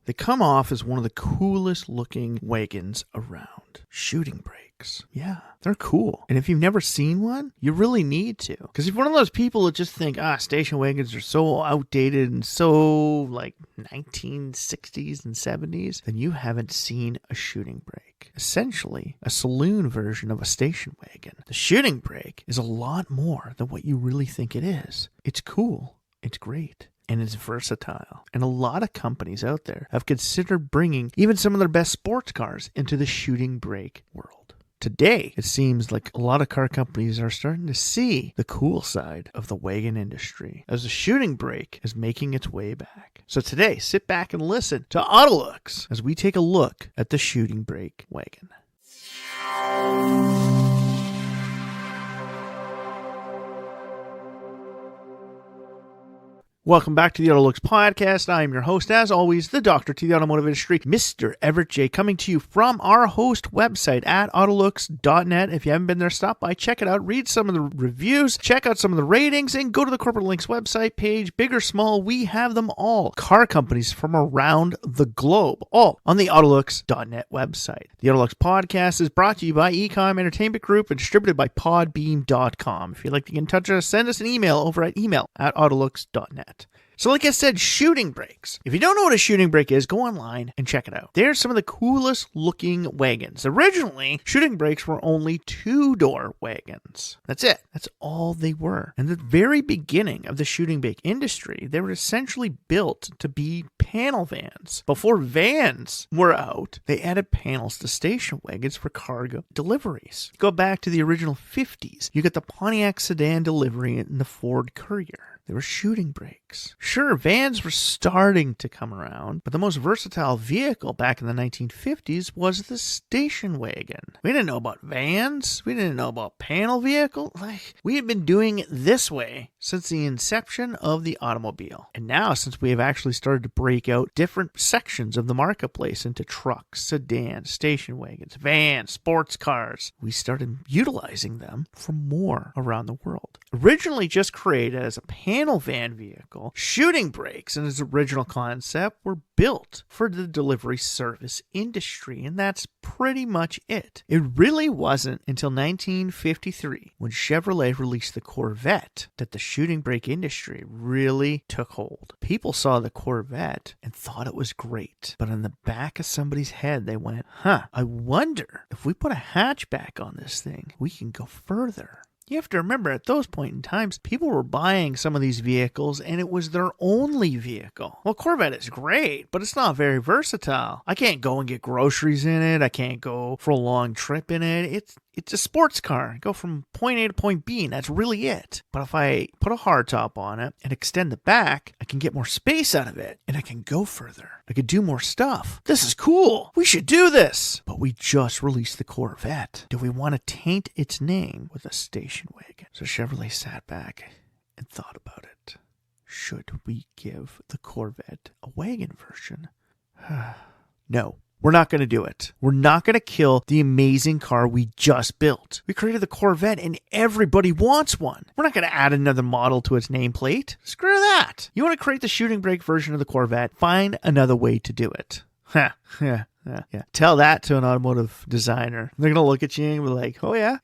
They come off as one of the coolest looking wagons around. Shooting brakes. Yeah, they're cool. And if you've never seen one, you really need to. Because if you're one of those people that just think, station wagons are so outdated and so like 1960s and 70s, then you haven't seen a shooting brake. Essentially, a saloon version of a station wagon. The shooting brake is a lot more than what you really think it is. It's cool. It's great. And it's versatile. And a lot of companies out there have considered bringing even some of their best sports cars into the shooting brake world. Today, it seems like a lot of car companies are starting to see the cool side of the wagon industry as the shooting brake is making its way back. So today, sit back and listen to AutoLooks as we take a look at the shooting brake wagon. Welcome back to the AutoLooks podcast. I am your host, as always, the doctor to the automotive industry, Mr. Everett J, coming to you from our host website at AutoLooks.net. If you haven't been there, stop by, check it out, read some of the reviews, check out some of the ratings, and go to the Corporate Links website page. Big or small, we have them all. Car companies from around the globe, all on the AutoLooks.net website. The AutoLooks podcast is brought to you by Ecom Entertainment Group and distributed by Podbeam.com. If you'd like to get in touch with us, send us an email over at email@AutoLooks.net. So like I said, shooting brakes. If you don't know what a shooting brake is, go online and check it out. They're some of the coolest looking wagons. Originally, shooting brakes were only two-door wagons. That's it. That's all they were. And the very beginning of the shooting brake industry, they were essentially built to be panel vans. Before vans were out, they added panels to station wagons for cargo deliveries. Go back to the original 50s. You get the Pontiac sedan delivery and the Ford Courier. They were shooting brakes. Sure, vans were starting to come around, but the most versatile vehicle back in the 1950s was the station wagon. We didn't know about vans. We didn't know about panel vehicles. We had been doing it this way since the inception of the automobile. And now, since we have actually started to break out different sections of the marketplace into trucks, sedans, station wagons, vans, sports cars, we started utilizing them for more around the world. Originally just created as a panel van vehicle, shooting brakes in its original concept were built for the delivery service industry, and that's pretty much it. It really wasn't until 1953, when Chevrolet released the Corvette, that the shooting brake industry really took hold. People saw the Corvette and thought it was great, but in the back of somebody's head they went, I wonder if we put a hatchback on this thing, we can go further. You have to remember, at those point in times, people were buying some of these vehicles, and it was their only vehicle. Well, Corvette is great, but it's not very versatile. I can't go and get groceries in it. I can't go for a long trip in it. It's a sports car. Go from point A to point B, and that's really it. But if I put a hardtop on it and extend the back, I can get more space out of it, and I can go further. I could do more stuff. This is cool. We should do this. But we just released the Corvette. Do we want to taint its name with a station wagon? So Chevrolet sat back and thought about it. Should we give the Corvette a wagon version? No. We're not going to do it. We're not going to kill the amazing car we just built. We created the Corvette and everybody wants one. We're not going to add another model to its nameplate. Screw that. You want to create the shooting brake version of the Corvette? Find another way to do it. Yeah. Tell that to an automotive designer. They're going to look at you and be like, oh yeah.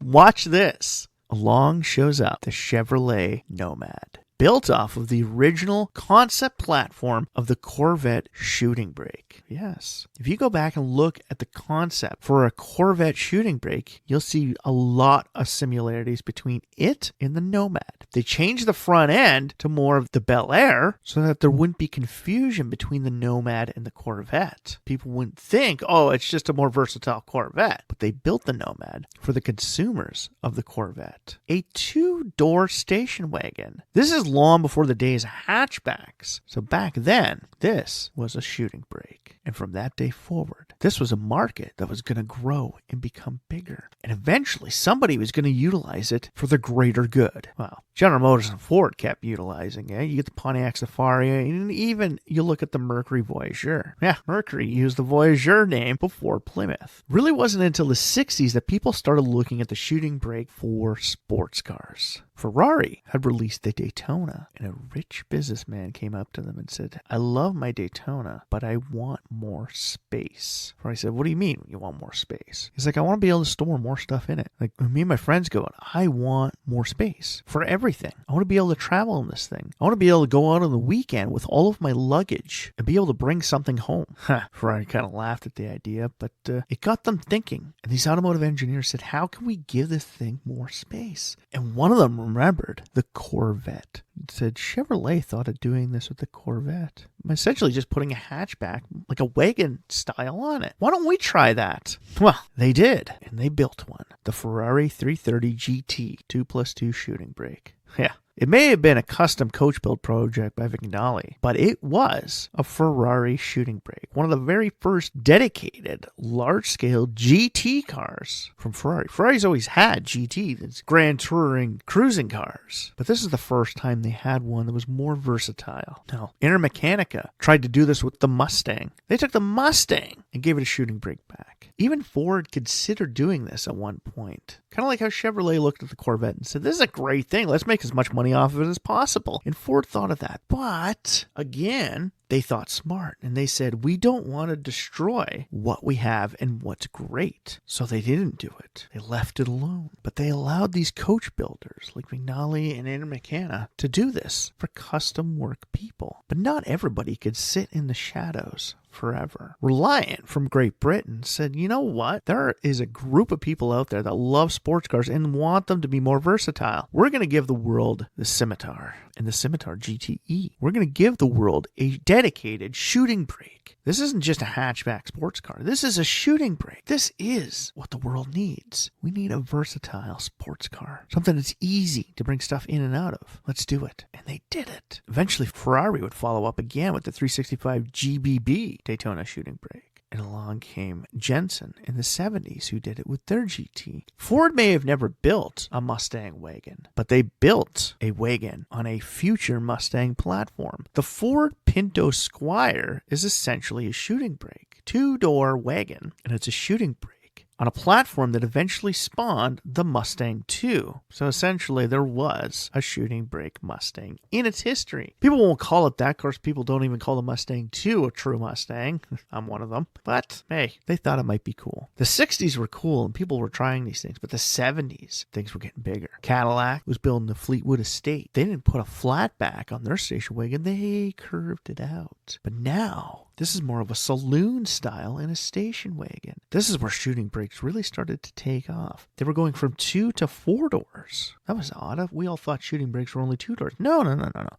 Watch this. Along shows up the Chevrolet Nomad, built off of the original concept platform of the Corvette shooting brake. Yes. If you go back and look at the concept for a Corvette shooting brake, you'll see a lot of similarities between it and the Nomad. They changed the front end to more of the Bel Air so that there wouldn't be confusion between the Nomad and the Corvette. People wouldn't think, it's just a more versatile Corvette. But they built the Nomad for the consumers of the Corvette. A two-door station wagon. This is long before the days of hatchbacks. So back then, this was a shooting brake. And from that day forward, this was a market that was going to grow and become bigger. And eventually, somebody was going to utilize it for the greater good. Well, General Motors and Ford kept utilizing it. You get the Pontiac Safari, and even you look at the Mercury Voyageur. Yeah, Mercury used the Voyageur name before Plymouth. Really wasn't until the 60s that people started looking at the shooting brake for sports cars. Ferrari had released the Daytona, and a rich businessman came up to them and said, I love my Daytona, but I want more space. Ferrari said, what do you mean you want more space? He's like, I want to be able to store more stuff in it. Like, me and my friends go, I want more space for everything. I want to be able to travel in this thing. I want to be able to go out on the weekend with all of my luggage and be able to bring something home. Ferrari kind of laughed at the idea, but it got them thinking. And these automotive engineers said, how can we give this thing more space? And one of them remembered the Corvette. It said Chevrolet thought of doing this with the Corvette. Essentially just putting a hatchback, like a wagon style, on it. Why don't we try that? Well, they did, and they built one. The Ferrari 330 GT 2+2 shooting brake. Yeah. It may have been a custom coach build project by Vignali, but it was a Ferrari shooting brake. One of the very first dedicated large-scale GT cars from Ferrari. Ferrari's always had GT, that's grand touring cruising cars. But this is the first time they had one that was more versatile. Now, Intermechanica tried to do this with the Mustang. They took the Mustang and gave it a shooting brake back. Even Ford considered doing this at one point. Kind of like how Chevrolet looked at the Corvette and said, this is a great thing. Let's make as much money off of it as possible. And Ford thought of that. But again, they thought smart, and they said, we don't want to destroy what we have and what's great. So they didn't do it. They left it alone. But they allowed these coach builders like Vignali and Intermeccanica to do this for custom work people. But not everybody could sit in the shadows forever. Reliant from Great Britain said, you know what? There is a group of people out there that love sports cars and want them to be more versatile. We're going to give the world the Scimitar and the Scimitar GTE. We're going to give the world a dedicated shooting brake. This isn't just a hatchback sports car. This is a shooting brake. This is what the world needs. We need a versatile sports car. Something that's easy to bring stuff in and out of. Let's do it. And they did it. Eventually, Ferrari would follow up again with the 365 GBB Daytona shooting brake. And along came Jensen in the 70s, who did it with their GT. Ford may have never built a Mustang wagon, but they built a wagon on a future Mustang platform. The Ford Pinto Squire is essentially a shooting brake. Two-door wagon, and it's a shooting brake on a platform that eventually spawned the Mustang II. So essentially, there was a shooting brake Mustang in its history. People won't call it that. Of course, people don't even call the Mustang II a true Mustang. I'm one of them. But, hey, they thought it might be cool. The 60s were cool, and people were trying these things. But the 70s, things were getting bigger. Cadillac was building the Fleetwood Estate. They didn't put a flat back on their station wagon. They curved it out. But now, this is more of a saloon style in a station wagon. This is where shooting brakes really started to take off. They were going from 2 to 4 doors. That was odd. We all thought shooting brakes were only 2 doors. No.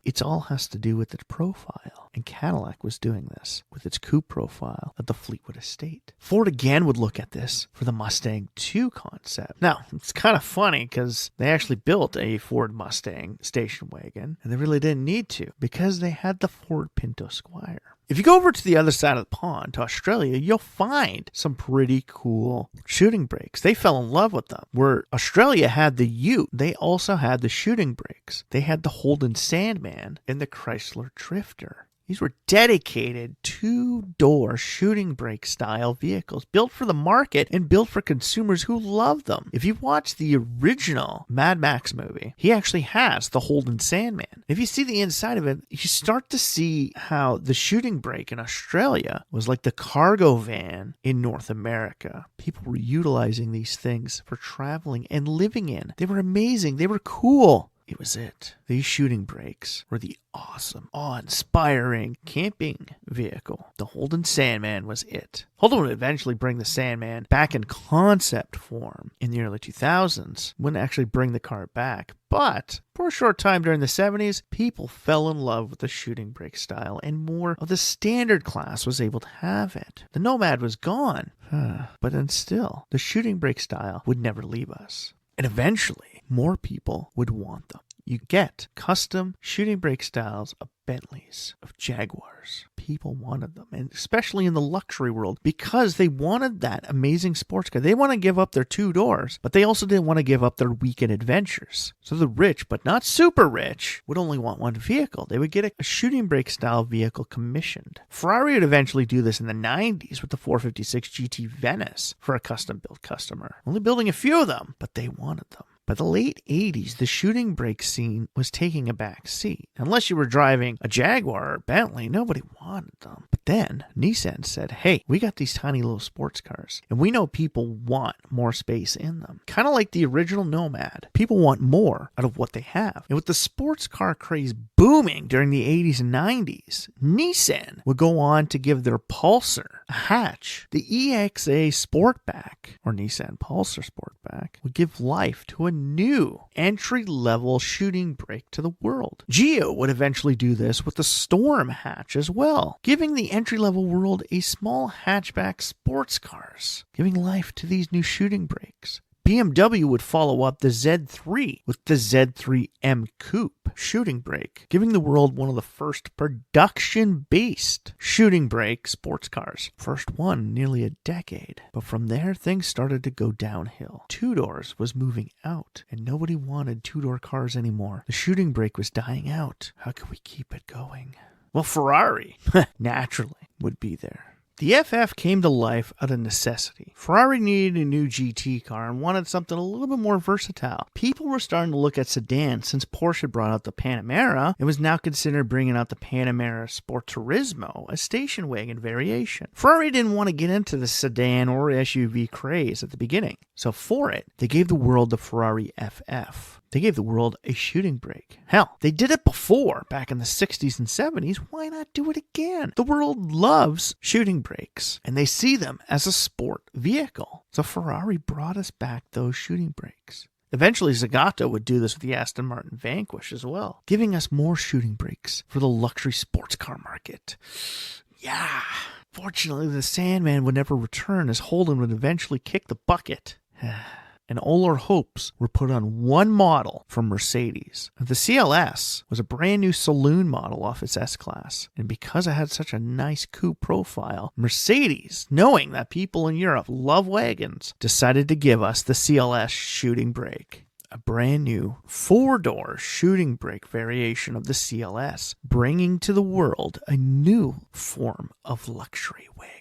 It all has to do with its profile. And Cadillac was doing this with its coupe profile at the Fleetwood Estate. Ford again would look at this for the Mustang II concept. Now, it's kind of funny because they actually built a Ford Mustang station wagon, and they really didn't need to because they had the Ford Pinto Squire. If you go over to the other side of the pond, to Australia, you'll find some pretty cool shooting brakes. They fell in love with them. Where Australia had the Ute, they also had the shooting brakes. They had the Holden Sandman and the Chrysler Drifter. These were dedicated two-door shooting brake style vehicles built for the market and built for consumers who love them. If you watch the original Mad Max movie, he actually has the Holden Sandman. If you see the inside of it, you start to see how the shooting brake in Australia was like the cargo van in North America. People were utilizing these things for traveling and living in. They were amazing. They were cool. It was it. These shooting brakes were the awesome, awe-inspiring camping vehicle. The Holden Sandman was it. Holden would eventually bring the Sandman back in concept form in the early 2000s. Wouldn't actually bring the car back. But for a short time during the 70s, people fell in love with the shooting brake style, and more of the standard class was able to have it. The Nomad was gone. But then still, the shooting brake style would never leave us. And eventually, more people would want them. You get custom shooting brake styles of Bentleys, of Jaguars. People wanted them, and especially in the luxury world, because they wanted that amazing sports car. They want to give up their 2 doors, but they also didn't want to give up their weekend adventures. So the rich, but not super rich, would only want one vehicle. They would get a shooting brake style vehicle commissioned. Ferrari would eventually do this in the 90s with the 456 GT Venice for a custom built customer. Only building a few of them, but they wanted them. By the late 80s, the shooting brake scene was taking a back seat. Unless you were driving a Jaguar or Bentley, nobody wanted them. But then Nissan said, hey, we got these tiny little sports cars, and we know people want more space in them. Kind of like the original Nomad. People want more out of what they have. And with the sports car craze booming during the 80s and 90s, Nissan would go on to give their Pulsar a hatch. The EXA Sportback, or Nissan Pulsar Sportback, would give life to a new entry-level shooting brake to the world. Geo would eventually do this with the Storm hatch as well, giving the entry-level world a small hatchback sports cars, giving life to these new shooting brakes. BMW would follow up the Z3 with the Z3M Coupe shooting brake, giving the world one of the first production-based shooting brake sports cars. First one in nearly a decade. But from there, things started to go downhill. Two doors was moving out, and nobody wanted two-door cars anymore. The shooting brake was dying out. How could we keep it going? Well, Ferrari, naturally, would be there. The FF came to life out of necessity. Ferrari needed a new GT car and wanted something a little bit more versatile. People were starting to look at sedans since Porsche had brought out the Panamera and was now considering bringing out the Panamera Sport Turismo, a station wagon variation. Ferrari didn't want to get into the sedan or SUV craze at the beginning, so for it, they gave the world the Ferrari FF. They gave the world a shooting brake. Hell, they did it before, back in the 60s and 70s. Why not do it again? The world loves shooting brakes, and they see them as a sport vehicle. So Ferrari brought us back those shooting brakes. Eventually, Zagato would do this with the Aston Martin Vanquish as well, giving us more shooting brakes for the luxury sports car market. Yeah. Fortunately, the Sandman would never return, as Holden would eventually kick the bucket. And all our hopes were put on one model from Mercedes. The CLS was a brand new saloon model off its S-Class. And because it had such a nice coupe profile, Mercedes, knowing that people in Europe love wagons, decided to give us the CLS shooting brake. A brand new four-door shooting brake variation of the CLS, bringing to the world a new form of luxury wagon.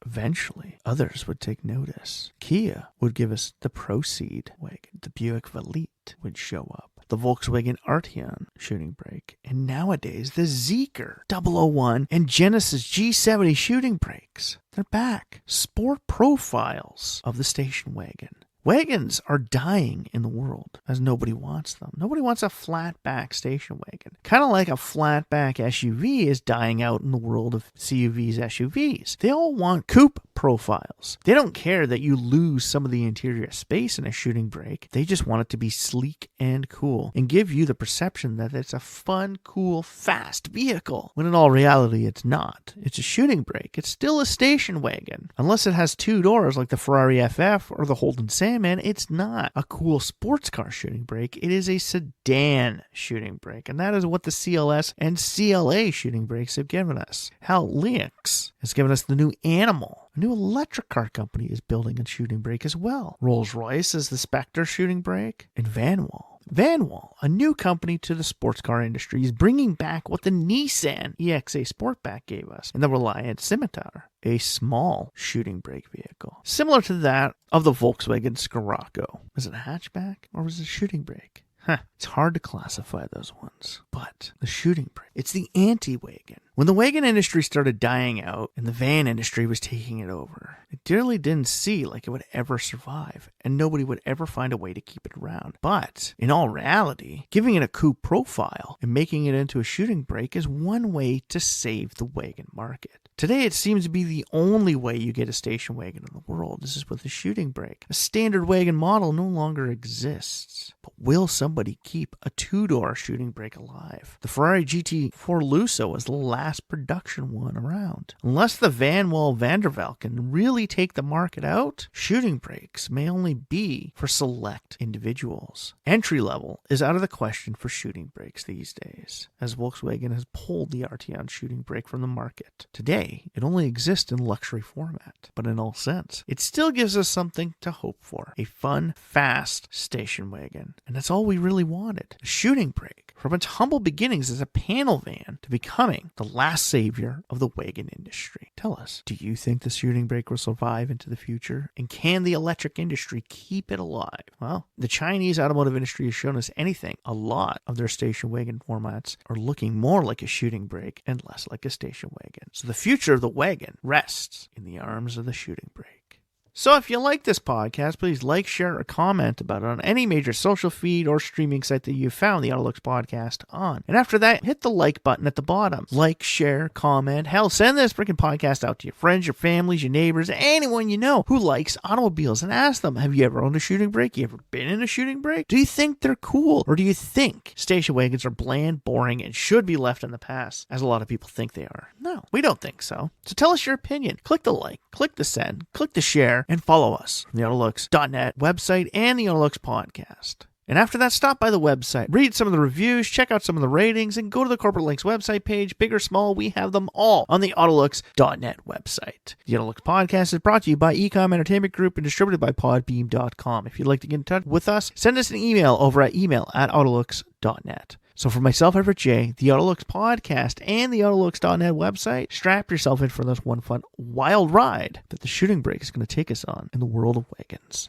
Eventually, others would take notice. Kia would give us the Proceed wagon. The Buick Velite would show up. The Volkswagen Arteon shooting brake. And nowadays, the Zeekr 001 and Genesis G70 shooting brakes. They're back. Sport profiles of the station wagon. Wagons are dying in the world as nobody wants them. Nobody wants a flat-back station wagon. Kind of like a flat-back SUV is dying out in the world of CUVs, SUVs. They all want coupe profiles. They don't care that you lose some of the interior space in a shooting brake. They just want it to be sleek and cool and give you the perception that it's a fun, cool, fast vehicle. When in all reality, it's not. It's a shooting brake. It's still a station wagon. Unless it has two doors like the Ferrari FF or the Holden Sandman, it's not a cool sports car shooting brake. It is a sedan shooting brake, and that is what the CLS and CLA shooting brakes have given us. Hell, Lynx has given us the new Animal. A new electric car company is building a shooting brake as well. Rolls-Royce is the Spectre shooting brake, and Vanwall, a new company to the sports car industry, is bringing back what the Nissan EXA Sportback gave us, and the Reliant Scimitar, a small shooting brake vehicle, similar to that of the Volkswagen Scirocco. Was it a hatchback or was it a shooting brake? It's hard to classify those ones. But the shooting brake, it's the anti-wagon. When the wagon industry started dying out and the van industry was taking it over, it really didn't seem like it would ever survive, and nobody would ever find a way to keep it around. But in all reality, giving it a coupe profile and making it into a shooting brake is one way to save the wagon market. Today, it seems to be the only way you get a station wagon in the world. This is with a shooting brake. A standard wagon model no longer exists. But will somebody keep a two-door shooting brake alive? The Ferrari GT4 Lusso was the last production one around. Unless the Vanwall Vandervelde can really take the market out, shooting brakes may only be for select individuals. Entry level is out of the question for shooting brakes these days, as Volkswagen has pulled the Arteon shooting brake from the market. Today, it only exists in luxury format, but in all sense, it still gives us something to hope for. A fun, fast station wagon. And that's all we really wanted. A shooting brake. from its humble beginnings as a panel van to becoming the last savior of the wagon industry. Tell us, do you think the shooting brake will survive into the future? And can the electric industry keep it alive? Well, the Chinese automotive industry has shown us anything. A lot of their station wagon formats are looking more like a shooting brake and less like a station wagon. So the future of the wagon rests in the arms of the shooting brake. So if you like this podcast, please like, share, or comment about it on any major social feed or streaming site that you found the AutoLooks podcast on. And after that, hit the like button at the bottom. Like, share, comment. Hell, send this freaking podcast out to your friends, your families, your neighbors, anyone you know who likes automobiles, and ask them, have you ever owned a shooting brake? You ever been in a shooting brake? Do you think they're cool? Or do you think station wagons are bland, boring, and should be left in the past, as a lot of people think they are? No, we don't think so. So tell us your opinion. Click the like, click the send, click the share, and follow us on the AutoLooks.net website and the AutoLooks podcast. And after that, stop by the website, read some of the reviews, check out some of the ratings, and go to the Corporate Links website page. Big or small, we have them all on the AutoLooks.net website. The AutoLooks podcast is brought to you by Ecom Entertainment Group and distributed by Podbeam.com. If you'd like to get in touch with us, send us an email over at email@AutoLooks.net. So for myself, Everett J., the AutoLooks podcast, and the AutoLooks.net website, strap yourself in for this one fun, wild ride that the shooting brake is going to take us on in the world of wagons.